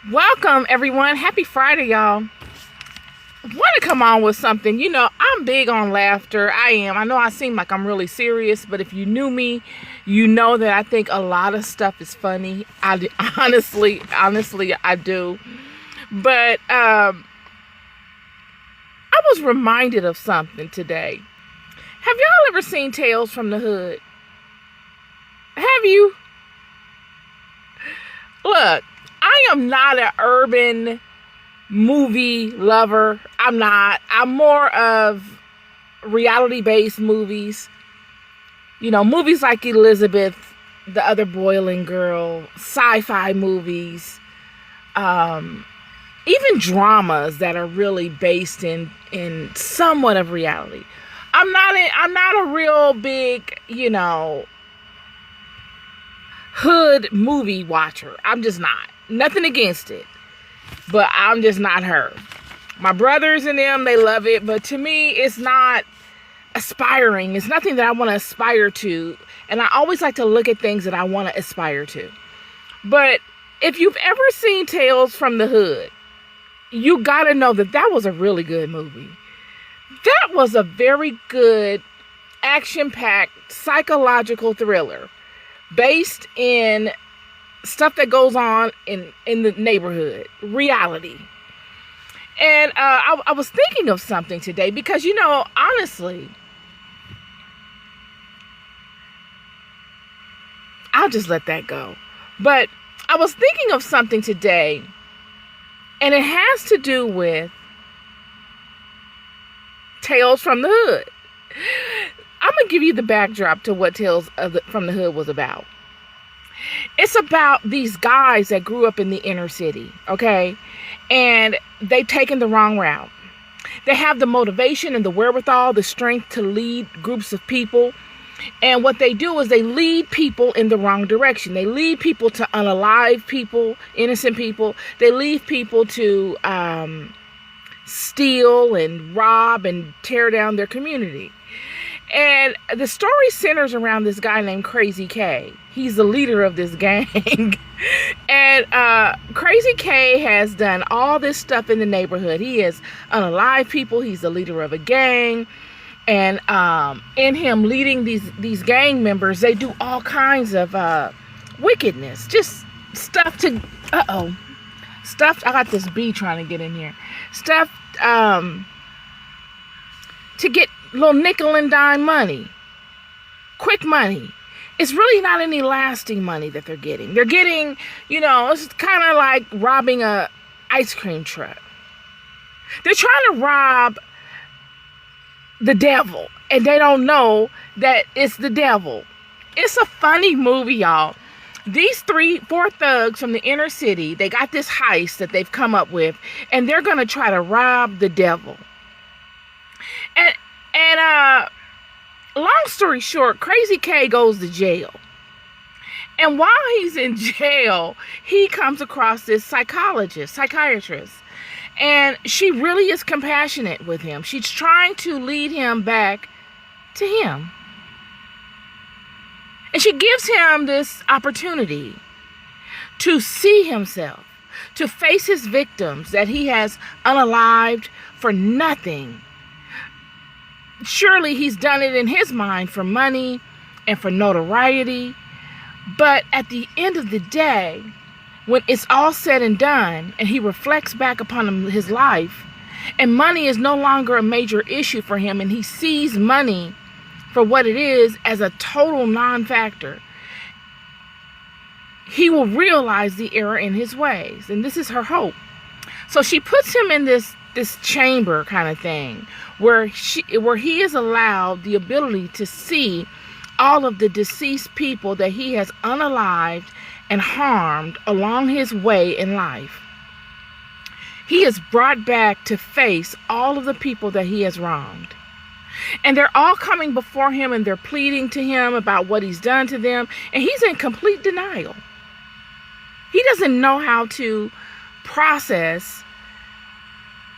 Welcome, everyone. Happy Friday, y'all. Want to come on with something. I'm big on laughter. I am. I know I seem like I'm really serious, but if you knew me, you know that I think a lot of stuff is funny. Honestly, I do. But I was reminded of something today. Have y'all ever seen Tales from the Hood? Have you? Look, I am not an urban movie lover. I'm not. I'm more of reality-based movies. Movies like Elizabeth, The Other Boiling Girl, sci-fi movies, even dramas that are really based in somewhat of reality. I'm not a real big, hood movie watcher. I'm just not. Nothing against it, but I'm just not her. My brothers and them, they love it, but to me, it's not aspiring. It's nothing that I want to aspire to, and I always like to look at things that I want to aspire to. But if you've ever seen Tales from the Hood, you gotta know that was a really good movie. That was a very good, action-packed, psychological thriller based in stuff that goes on in the neighborhood, reality. And I was thinking of something today because, honestly, I'll just let that go. But I was thinking of something today, and it has to do with Tales from the Hood. I'm going to give you the backdrop to what Tales from the Hood was about. It's about these guys that grew up in the inner city, okay? And they've taken the wrong route. They have the motivation and the wherewithal, the strength to lead groups of people. And what they do is they lead people in the wrong direction. They lead people to unalive people, innocent people. They lead people to steal and rob and tear down their community. And the story centers around this guy named Crazy K. He's the leader of this gang. And Crazy K has done all this stuff in the neighborhood. He has unalive people. He's the leader of a gang. And in him leading these gang members, they do all kinds of wickedness. Just stuff to... Stuff... I got this bee trying to get in here. Stuff to get little nickel and dime money. Quick money. It's really not any lasting money that they're getting. They're getting, it's kind of like robbing a ice cream truck. They're trying to rob the devil, and they don't know that it's the devil. It's a funny movie, y'all. These 4 thugs from the inner city, they got this heist that they've come up with, and they're going to try to rob the devil. And long story short, Crazy K goes to jail. And while he's in jail, he comes across this psychiatrist. And she really is compassionate with him. She's trying to lead him back to him. And she gives him this opportunity to see himself, to face his victims that he has unalived for nothing. Surely he's done it in his mind for money and for notoriety. But at the end of the day, when it's all said and done, and he reflects back upon his life, and money is no longer a major issue for him, and he sees money for what it is as a total non-factor, he will realize the error in his ways. And this is her hope. So she puts him in this chamber kind of thing where he is allowed the ability to see all of the deceased people that he has unalived and harmed along his way in life. He is brought back to face all of the people that he has wronged. And they're all coming before him, and they're pleading to him about what he's done to them. And he's in complete denial. He doesn't know how to process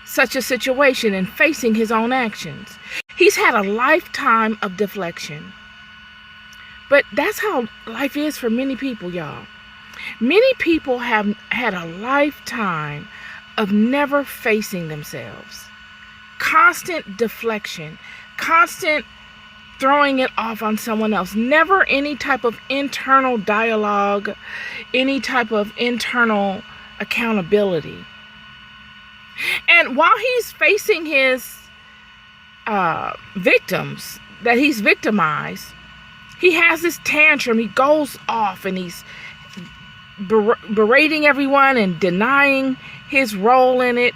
such a situation and facing his own actions. He's had a lifetime of deflection. But that's how life is for many people, y'all. Many people have had a lifetime of never facing themselves. Constant deflection, constant throwing it off on someone else. Never any type of internal dialogue, any type of internal accountability. And while he's facing his victims that he's victimized, he has this tantrum. He goes off and he's berating everyone and denying his role in it.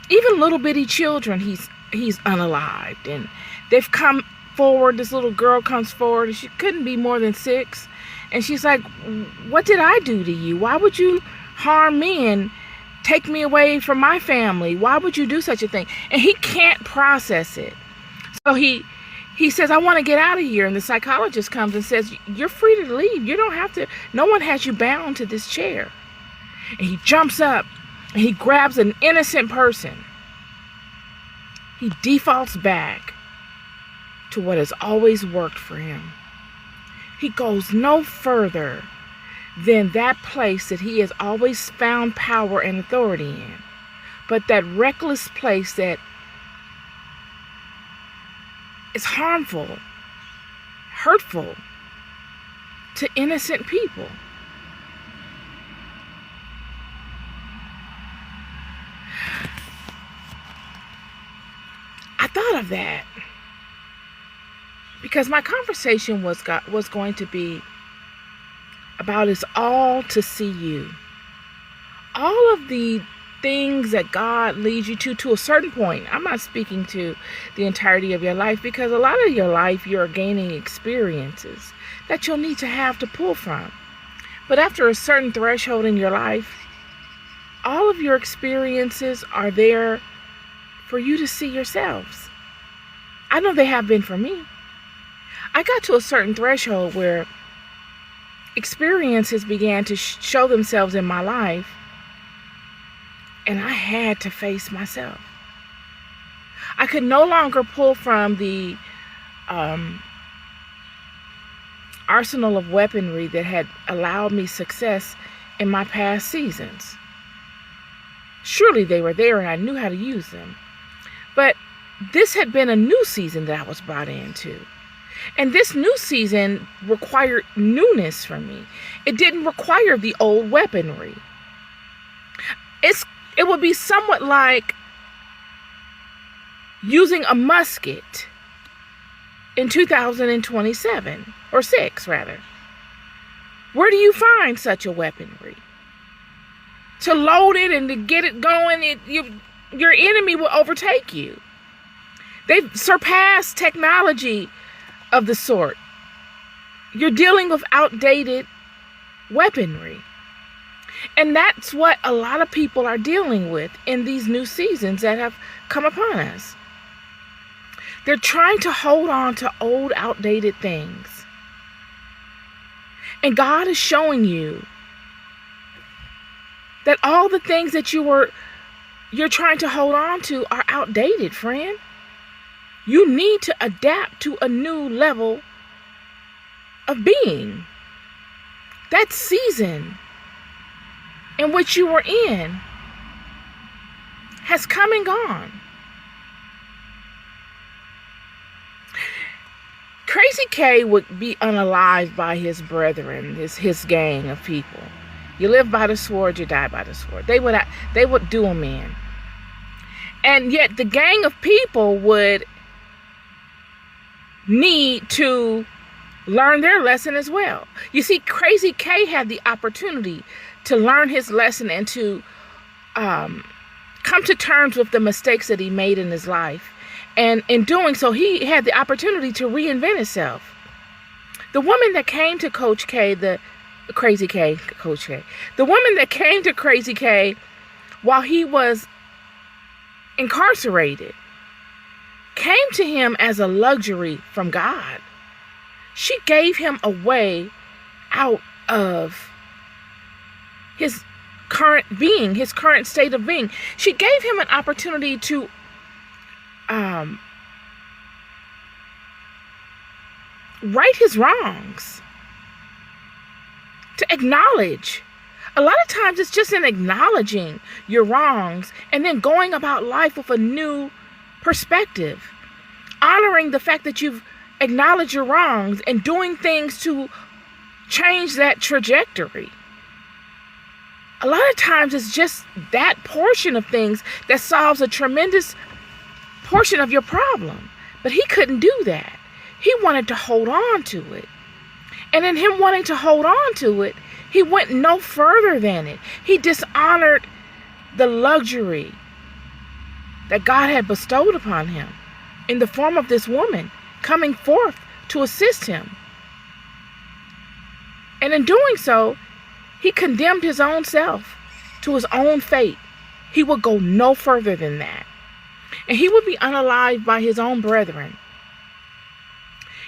Even little bitty children, he's unalived, and they've come forward. This little girl comes forward, and she couldn't be more than 6, and she's like, "What did I do to you? Why would you harm me and take me away from my family? Why would you do such a thing?" And he can't process it. So he says, "I want to get out of here." And the psychologist comes and says, "You're free to leave. You don't have to. No one has you bound to this chair." And he jumps up and he grabs an innocent person. He defaults back to what has always worked for him. He goes no further than that place that he has always found power and authority in. But that reckless place that is harmful, hurtful to innocent people. I thought of that because my conversation was going to be about it's all to see you. All of the things that God leads you to a certain point. I'm not speaking to the entirety of your life, because a lot of your life you're gaining experiences that you'll need to have to pull from. But after a certain threshold in your life, all of your experiences are there for you to see yourselves. I know they have been for me. I got to a certain threshold where experiences began to show themselves in my life, and I had to face myself. I could no longer pull from the arsenal of weaponry that had allowed me success in my past seasons. Surely they were there and I knew how to use them. But this had been a new season that I was brought into. And this new season required newness from me. It didn't require the old weaponry. It would be somewhat like using a musket in 2027, or 6 rather. Where do you find such a weaponry? To load it and to get it going, your enemy will overtake you. They've surpassed technology of the sort. You're dealing with outdated weaponry. And that's what a lot of people are dealing with in these new seasons that have come upon us. They're trying to hold on to old, outdated things. And God is showing you that all the things that you're trying to hold on to are outdated, friend. You need to adapt to a new level of being. That season in which you were in has come and gone. Crazy K would be unalived by his brethren, his gang of people. You live by the sword, you die by the sword. They would do him in. And yet the gang of people would need to learn their lesson as well. You see, Crazy K had the opportunity to learn his lesson and to come to terms with the mistakes that he made in his life. And in doing so, he had the opportunity to reinvent himself. The woman that came to Coach K, the woman that came to Crazy K while he was incarcerated, came to him as a luxury from God. She gave him a way out of his current being, his current state of being. She gave him an opportunity to right his wrongs, to acknowledge A lot of times it's just in acknowledging your wrongs and then going about life with a new perspective, honoring the fact that you've acknowledged your wrongs and doing things to change that trajectory. A lot of times it's just that portion of things that solves a tremendous portion of your problem. But he couldn't do that. He wanted to hold on to it. And in him wanting to hold on to it, he went no further than it. He dishonored the luxury that God had bestowed upon him in the form of this woman coming forth to assist him. And in doing so, he condemned his own self to his own fate. He would go no further than that. And he would be unalived by his own brethren.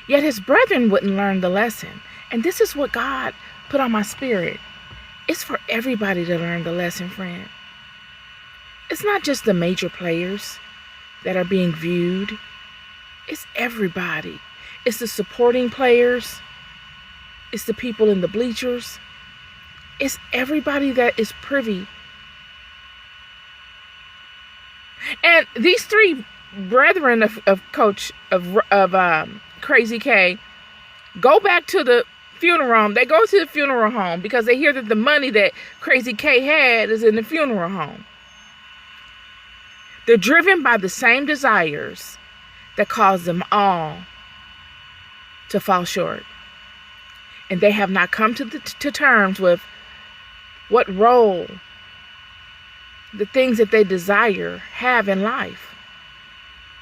Yet his brethren wouldn't learn the lesson. And this is what God put on my spirit. It's for everybody to learn the lesson, friend. It's not just the major players that are being viewed. It's everybody. It's the supporting players. It's the people in the bleachers. It's everybody that is privy. And these three brethren of Crazy K go back to the funeral home. They go to the funeral home because they hear that the money that Crazy K had is in the funeral home. They're driven by the same desires that caused them all to fall short. And they have not come to terms with what role the things that they desire have in life.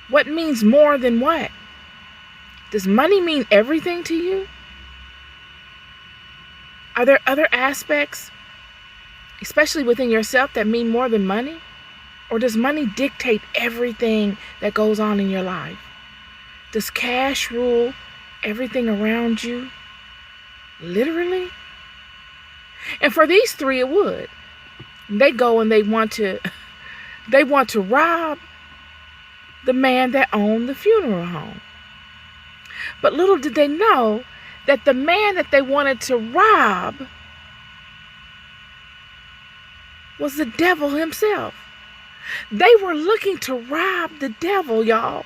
What means more than what? Does money mean everything to you? Are there other aspects, especially within yourself, that mean more than money? Or does money dictate everything that goes on in your life? Does cash rule everything around you? Literally? And for these three, it would. They go and they want to rob the man that owned the funeral home. But little did they know that the man that they wanted to rob was the devil himself. They were looking to rob the devil, y'all.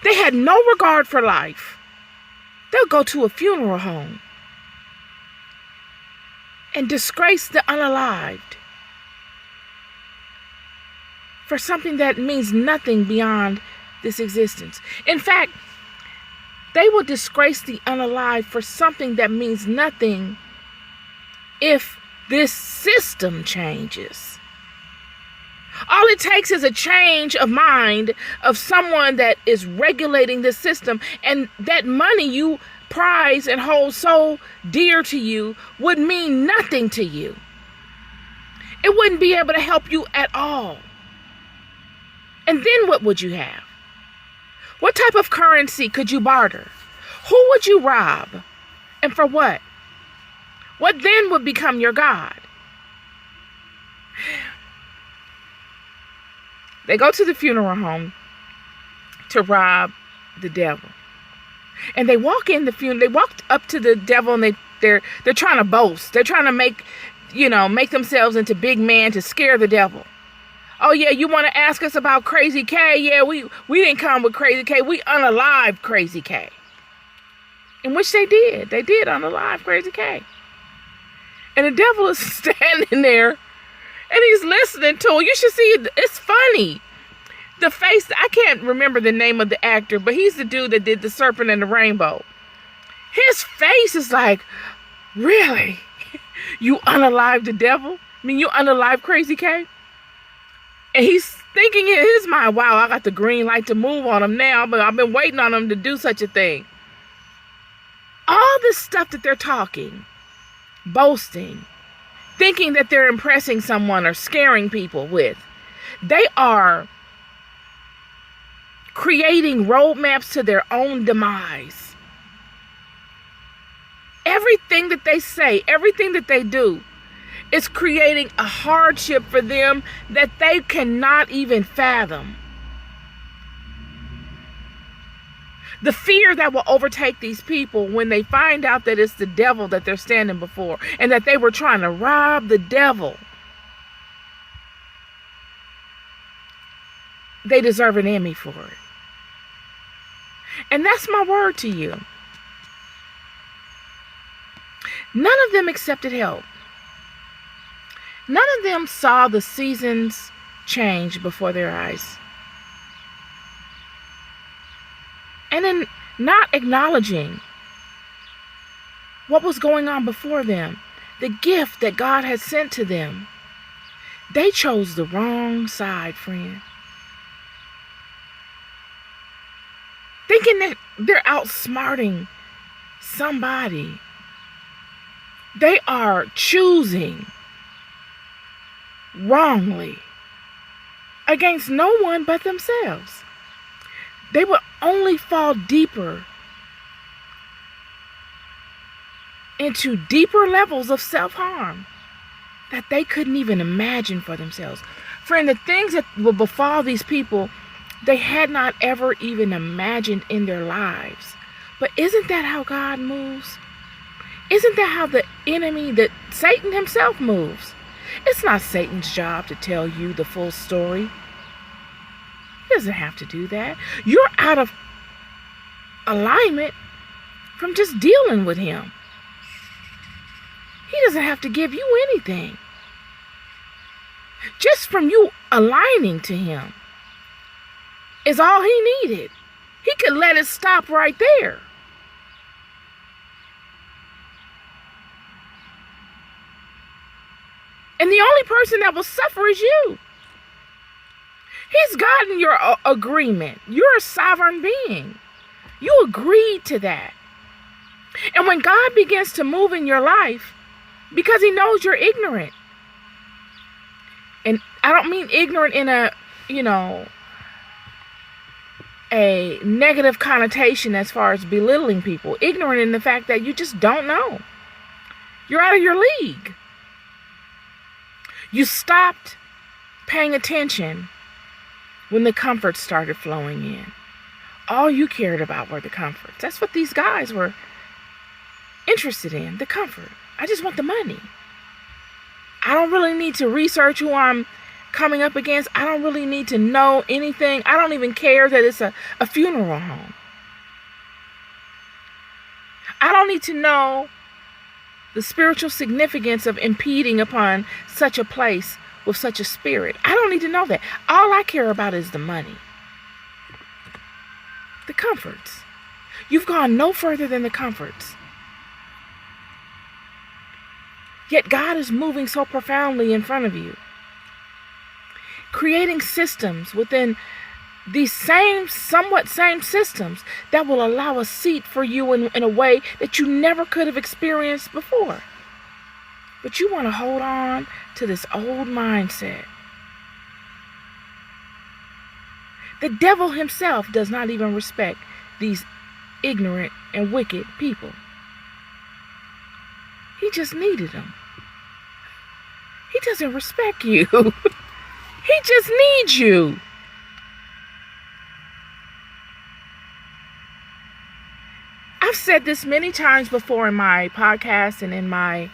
They had no regard for life. They'll go to a funeral home and disgrace the unalived for something that means nothing beyond this existence. In fact, they will disgrace the unalived for something that means nothing if this system changes. All it takes is a change of mind of someone that is regulating the system, and that money you prize and hold so dear to you would mean nothing to you. It wouldn't be able to help you at all. And then what would you have? What type of currency could you barter? Who would you rob? And for what? What then would become your God? They go to the funeral home to rob the devil. And they walk in the funeral. They walked up to the devil, and they're trying to boast. They're trying to make themselves into big man to scare the devil. Oh yeah, you want to ask us about Crazy K? Yeah, we didn't come with Crazy K. We unalived Crazy K. In which they did. They did unalive Crazy K. And the devil is standing there, and he's listening to him. You should see it. It's funny. The face, I can't remember the name of the actor, but he's the dude that did The Serpent and the Rainbow. His face is like, really? You unalived the devil? I mean, you unalived Crazy K? And he's thinking in his mind, wow, I got the green light to move on him now, but I've been waiting on him to do such a thing. All this stuff that they're talking, boasting, thinking that they're impressing someone or scaring people with, they are creating roadmaps to their own demise. Everything that they say, everything that they do, is creating a hardship for them that they cannot even fathom. The fear that will overtake these people when they find out that it's the devil that they're standing before and that they were trying to rob the devil. They deserve an Emmy for it. And that's my word to you. None of them accepted help. None of them saw the seasons change before their eyes. And in not acknowledging what was going on before them, the gift that God had sent to them, they chose the wrong side, friend. Thinking that they're outsmarting somebody. They are choosing wrongly against no one but themselves. They will only fall deeper into deeper levels of self-harm that they couldn't even imagine for themselves. Friend, the things that will befall these people, they had not ever even imagined in their lives. But isn't that how God moves? Isn't that how the enemy, that Satan himself moves? It's not Satan's job to tell you the full story. He doesn't have to do that. You're out of alignment from just dealing with him. He doesn't have to give you anything. Just from you aligning to him is all he needed. He could let it stop right there. And the only person that will suffer is you. He's gotten your agreement. You're a sovereign being. You agreed to that. And when God begins to move in your life, because he knows you're ignorant. And I don't mean ignorant in a, a negative connotation as far as belittling people. Ignorant in the fact that you just don't know. You're out of your league. You stopped paying attention when the comforts started flowing in. All you cared about were the comforts. That's what these guys were interested in, the comfort. I just want the money. I don't really need to research who I'm coming up against. I don't really need to know anything. I don't even care that it's a funeral home. I don't need to know the spiritual significance of impeding upon such a place with such a spirit. I don't need to know that. All I care about is the money. The comforts. You've gone no further than the comforts. Yet God is moving so profoundly in front of you. Creating systems within these somewhat same systems that will allow a seat for you in a way that you never could have experienced before. But you want to hold on to this old mindset. The devil himself does not even respect these ignorant and wicked people. He just needed them. He doesn't respect you. He just needs you. I've said this many times before in my podcast and in my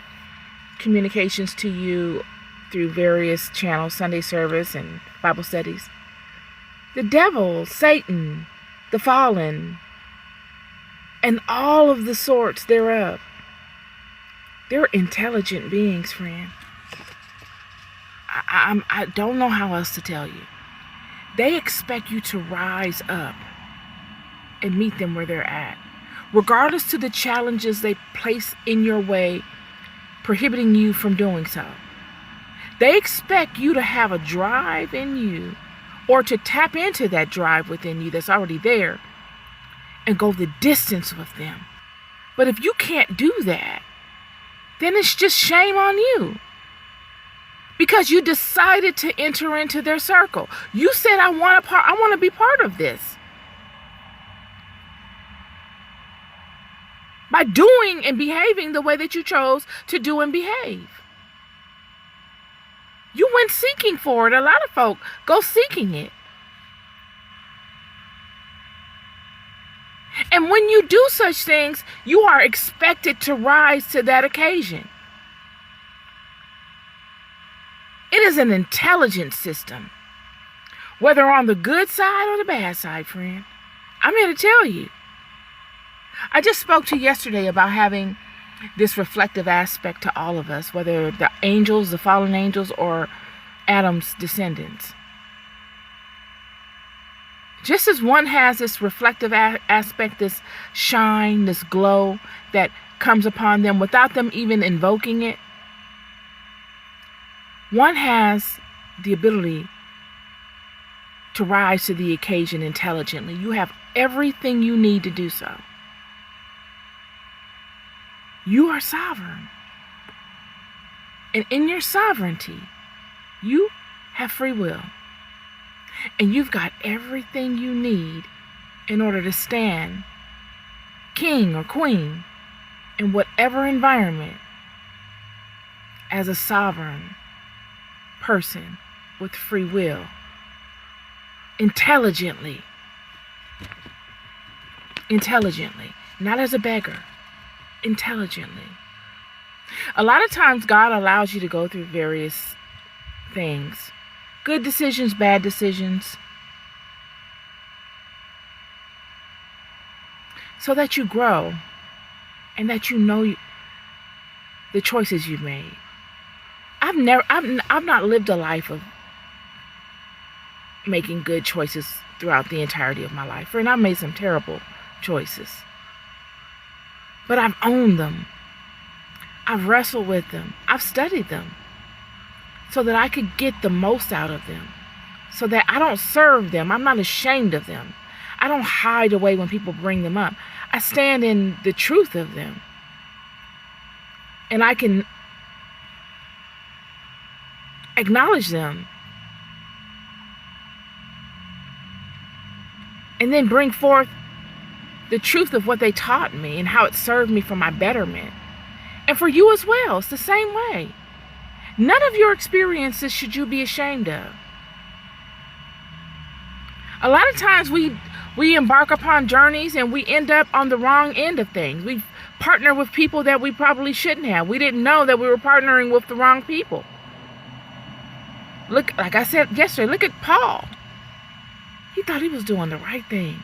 communications to you through various channels, Sunday service and Bible studies. The devil, Satan, the fallen, and all of the sorts thereof, they're intelligent beings, friend. I don't know how else to tell you. They expect you to rise up and meet them where they're at, regardless to the challenges they place in your way, prohibiting you from doing so. They expect you to have a drive in you, or to tap into that drive within you that's already there and go the distance with them. But if you can't do that, then it's just shame on you. Because you decided to enter into their circle. You said, I want to be part of this. By doing and behaving the way that you chose to do and behave. You went seeking for it. A lot of folk go seeking it. And when you do such things, you are expected to rise to that occasion. It is an intelligent system, whether on the good side or the bad side, friend. I'm here to tell you. I just spoke to you yesterday about having this reflective aspect to all of us, whether the angels, the fallen angels, or Adam's descendants. Just as one has this reflective aspect, this shine, this glow that comes upon them without them even invoking it, one has the ability to rise to the occasion intelligently. You have everything you need to do so. You are sovereign. And in your sovereignty, you have free will. And you've got everything you need in order to stand king or queen in whatever environment as a sovereign person with free will. Intelligently. Not as a beggar. Intelligently. A lot of times God allows you to go through various things. Good decisions, bad decisions. So that you grow and that you know the choices you've made. I've not lived a life of making good choices throughout the entirety of my life. And I've made some terrible choices. But I've owned them. I've wrestled with them. I've studied them so that I could get the most out of them. So that I don't serve them. I'm not ashamed of them. I don't hide away when people bring them up. I stand in the truth of them. And I can acknowledge them. And then bring forth the truth of what they taught me and how it served me for my betterment. And for you as well, it's the same way. None of your experiences should you be ashamed of. A lot of times we embark upon journeys and we end up on the wrong end of things. We partner with people that we probably shouldn't have. We didn't know that we were partnering with the wrong people. Look, like I said yesterday, look at Paul. He thought he was doing the right thing.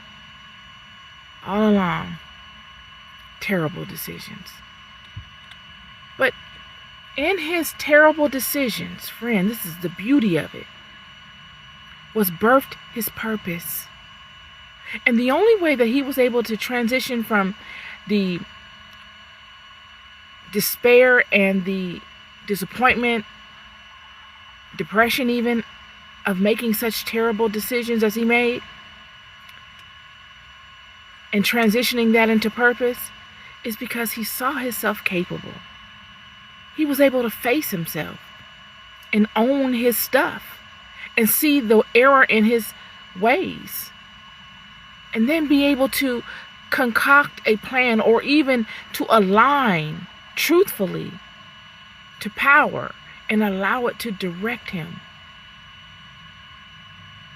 All along. Terrible decisions. But in his terrible decisions, friend, this is the beauty of it, was birthed his purpose. And the only way that he was able to transition from the despair and the disappointment, depression even, of making such terrible decisions as he made, and transitioning that into purpose, is because he saw himself capable. He was able to face himself and own his stuff and see the error in his ways, and then be able to concoct a plan or even to align truthfully to power and allow it to direct him.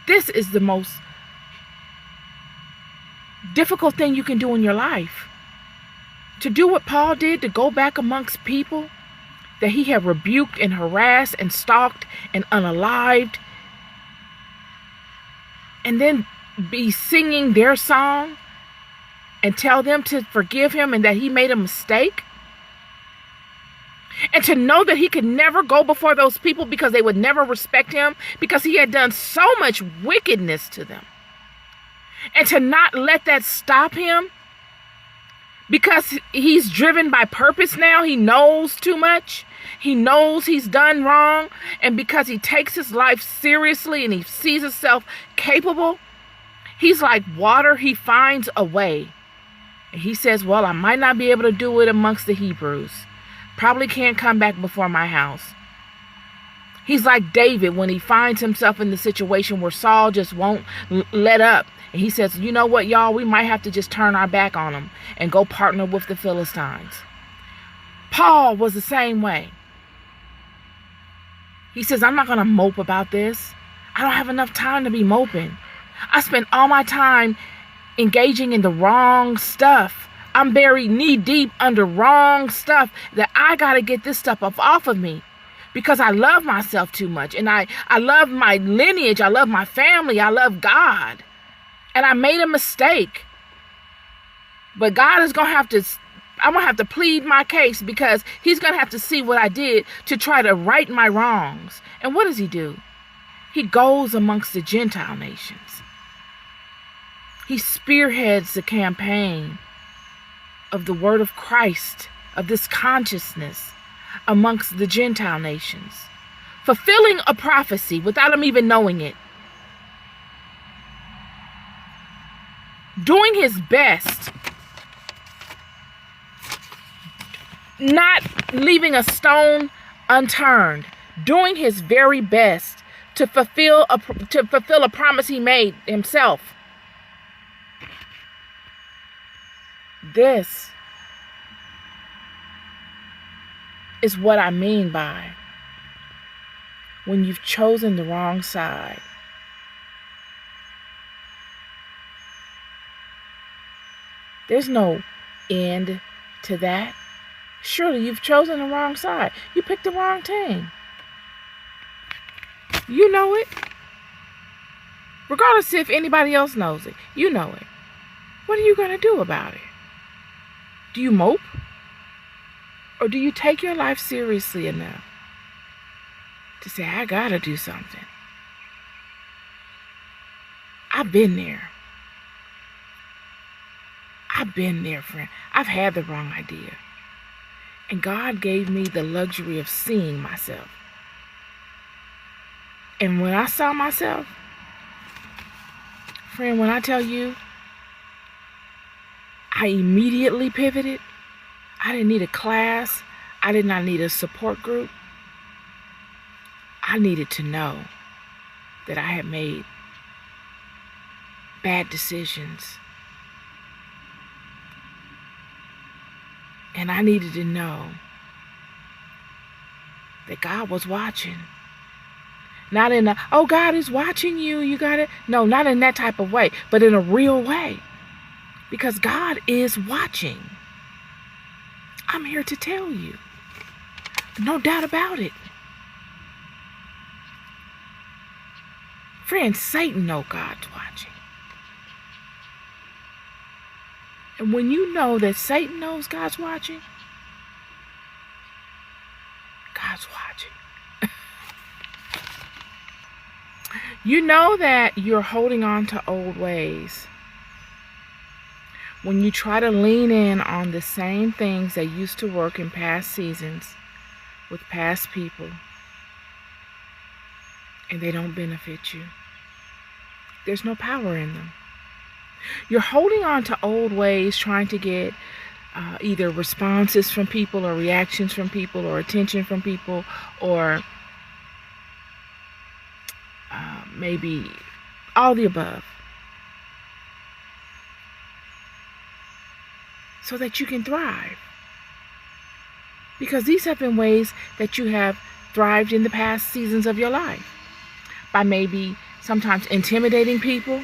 This is the most difficult thing you can do in your life. To do what Paul did, to go back amongst people that he had rebuked and harassed and stalked and unalived, and then be singing their song and tell them to forgive him and that he made a mistake. And to know that he could never go before those people because they would never respect him because he had done so much wickedness to them. And to not let that stop him because he's driven by purpose now. He knows too much. He knows he's done wrong. And because he takes his life seriously and he sees himself capable, he's like water. He finds a way. And he says, well, I might not be able to do it amongst the Hebrews. Probably can't come back before my house. He's like David when he finds himself in the situation where Saul just won't let up. And he says, you know what, y'all, we might have to just turn our back on him and go partner with the Philistines. Paul was the same way. He says, I'm not going to mope about this. I don't have enough time to be moping. I spent all my time engaging in the wrong stuff. I'm buried knee deep under wrong stuff that I got to get this stuff off of me because I love myself too much. And I love my lineage. I love my family. I love God. And I made a mistake. But God is going to have to, I'm going to have to plead my case because he's going to have to see what I did to try to right my wrongs. And what does he do? He goes amongst the Gentile nations. He spearheads the campaign of the word of Christ, of this consciousness amongst the Gentile nations, fulfilling a prophecy without him even knowing it, doing his best, not leaving a stone unturned, doing his very best to fulfill a promise he made himself. This is what I mean by when you've chosen the wrong side. There's no end to that. Surely you've chosen the wrong side. You picked the wrong team. You know it. Regardless if anybody else knows it, you know it. What are you going to do about it? Do you mope? Or do you take your life seriously enough to say, I gotta do something? I've been there. I've been there, friend. I've had the wrong idea. And God gave me the luxury of seeing myself. And when I saw myself, friend, when I tell you, I immediately pivoted. I didn't need a class. I did not need a support group. I needed to know that I had made bad decisions. And I needed to know that God was watching. Not in a, oh, God is watching you, you got it. No, not in that type of way, but in a real way. Because God is watching. I'm here to tell you. No doubt about it. Friends, Satan knows God's watching. And when you know that Satan knows God's watching, God's watching. You know that you're holding on to old ways when you try to lean in on the same things that used to work in past seasons with past people, and they don't benefit you. There's no power in them. You're holding on to old ways, trying to get either responses from people or reactions from people or attention from people or maybe all the above, so that you can thrive. Because these have been ways that you have thrived in the past seasons of your life. By maybe sometimes intimidating people,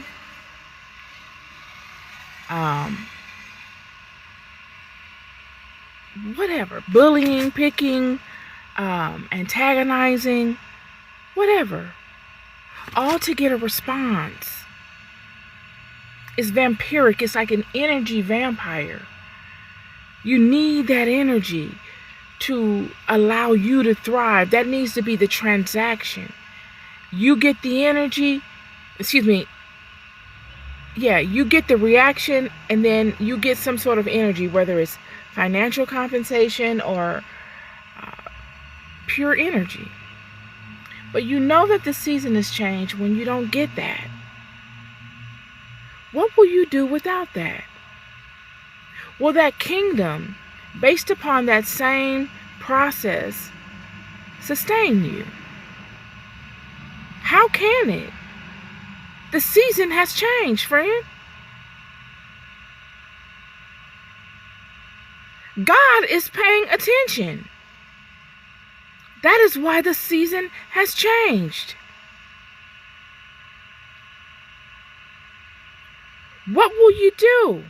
whatever, bullying, picking, antagonizing, whatever, all to get a response. It's vampiric. It's like an energy vampire. You need that energy to allow you to thrive. That needs to be the transaction. You get the energy, you get the reaction, and then you get some sort of energy, whether it's financial compensation or pure energy. But you know that the season has changed when you don't get that. What will you do without that? Will that kingdom, based upon that same process, sustain you? How can it? The season has changed, friend. God is paying attention. That is why the season has changed. What will you do?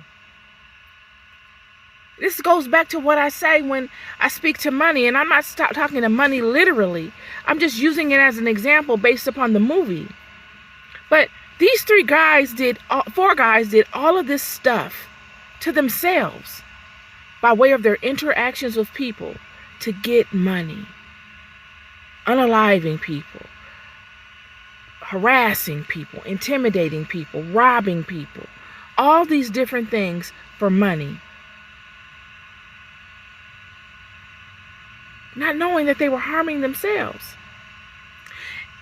This goes back to what I say when I speak to money, and I'm not talking to money literally. I'm just using it as an example based upon the movie. But these four guys did all of this stuff to themselves by way of their interactions with people to get money. Unaliving people, harassing people, intimidating people, robbing people, all these different things for money. Not knowing that they were harming themselves.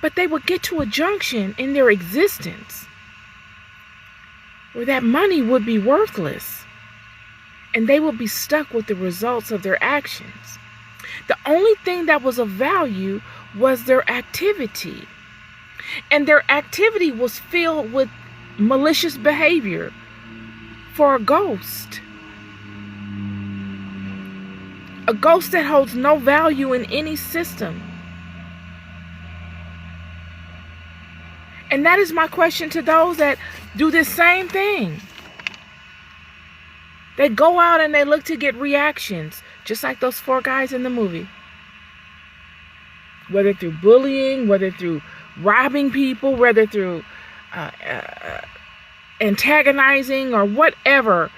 But they would get to a junction in their existence where that money would be worthless and they would be stuck with the results of their actions. The only thing that was of value was their activity. And their activity was filled with malicious behavior for a ghost. A ghost that holds no value in any system. And that is my question to those that do this same thing. They go out and they look to get reactions, just like those four guys in the movie. Whether through bullying, whether through robbing people, whether through antagonizing or whatever,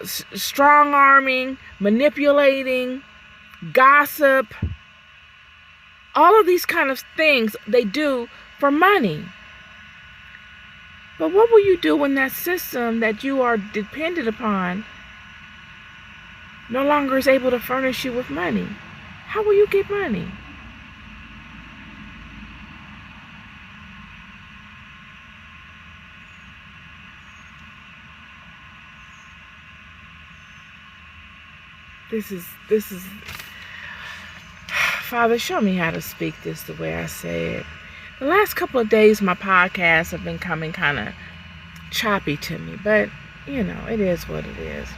strong-arming, manipulating, gossip, all of these kind of things they do for money. But what will you do when that system that you are dependent upon no longer is able to furnish you with money? How will you get money? This is, Father, show me how to speak this the way I say it. The last couple of days, my podcasts have been coming kind of choppy to me, but, it is what it is.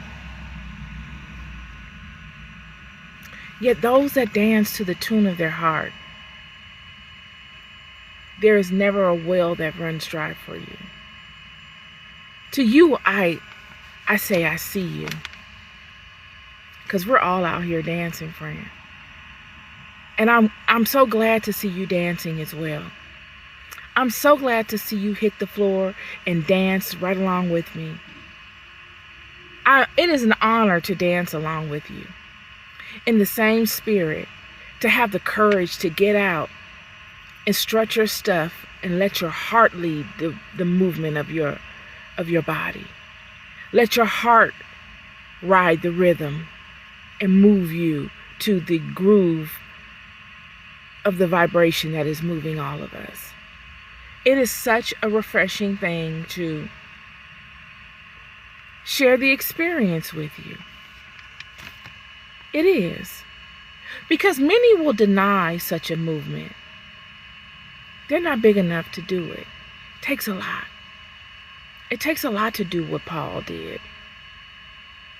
Yet those that dance to the tune of their heart, there is never a well that runs dry for you. To you, I say I see you. Because we're all out here dancing, friend. And I'm so glad to see you dancing as well. I'm so glad to see you hit the floor and dance right along with me. It is an honor to dance along with you. In the same spirit, to have the courage to get out and strut your stuff and let your heart lead the movement of your body. Let your heart ride the rhythm and move you to the groove of the vibration that is moving all of us. It is such a refreshing thing to share the experience with you. It is. Because many will deny such a movement. They're not big enough to do it. It takes a lot. It takes a lot to do what Paul did.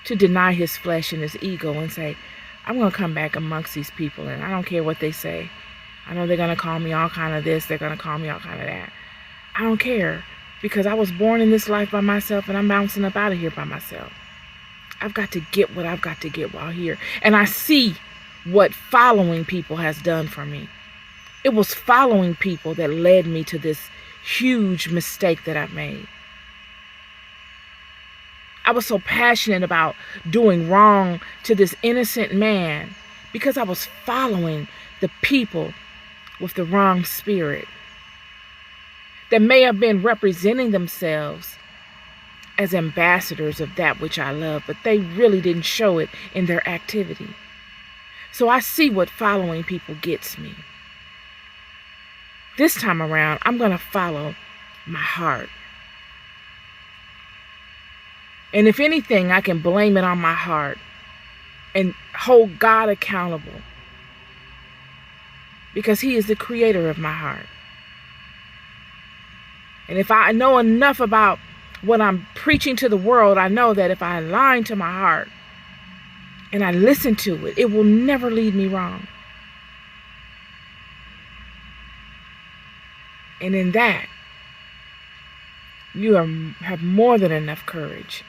To deny his flesh and his ego and say, I'm going to come back amongst these people and I don't care what they say. I know they're going to call me all kind of this. They're going to call me all kind of that. I don't care, because I was born in this life by myself and I'm bouncing up out of here by myself. I've got to get what I've got to get while here. And I see what following people has done for me. It was following people that led me to this huge mistake that I've made. I was so passionate about doing wrong to this innocent man because I was following the people with the wrong spirit that may have been representing themselves as ambassadors of that which I love, but they really didn't show it in their activity. So I see what following people gets me. This time around, I'm going to follow my heart. And if anything, I can blame it on my heart and hold God accountable, because He is the creator of my heart. And if I know enough about what I'm preaching to the world, I know that if I align to my heart and I listen to it, it will never lead me wrong. And in that, have more than enough courage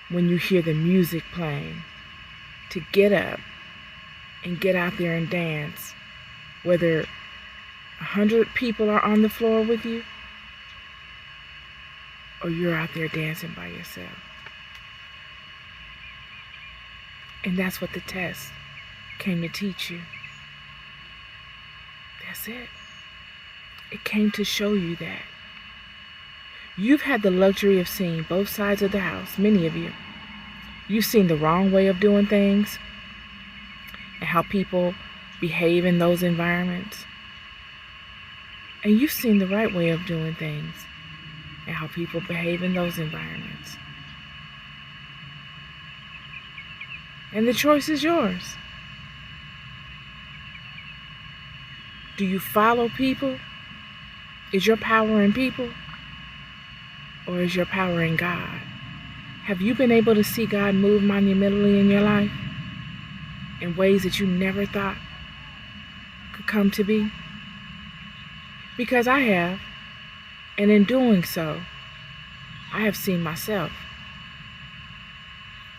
when you hear the music playing to get up and get out there and dance, whether 100 people are on the floor with you or you're out there dancing by yourself. And that's what the test came to teach you. That's it. It came to show you that. You've had the luxury of seeing both sides of the house, many of you. You've seen the wrong way of doing things and how people behave in those environments. And you've seen the right way of doing things and how people behave in those environments. And the choice is yours. Do you follow people? Is your power in people? Or is your power in God? Have you been able to see God move monumentally in your life in ways that you never thought could come to be? Because I have, and in doing so, I have seen myself.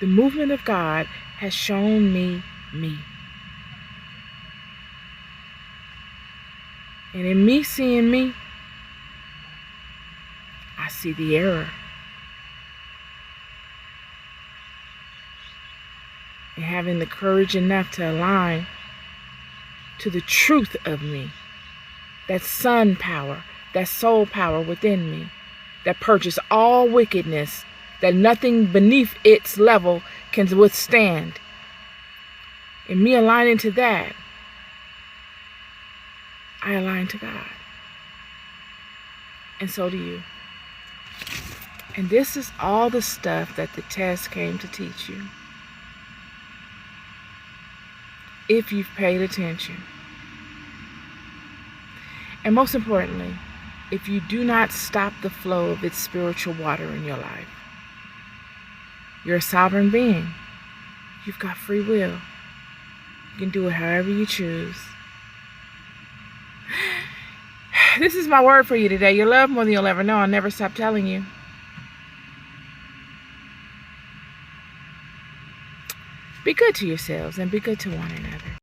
The movement of God has shown me me. And in me seeing me, I see the error. And having the courage enough to align to the truth of me, that sun power, that soul power within me, that purges all wickedness, that nothing beneath its level can withstand. And me aligning to that, I align to God. And so do you. And this is all the stuff that the test came to teach you. If you've paid attention. And most importantly, if you do not stop the flow of its spiritual water in your life. You're a sovereign being. You've got free will. You can do it however you choose. This is my word for you today. You're loved more than you'll ever know. I'll never stop telling you. Be good to yourselves and be good to one another.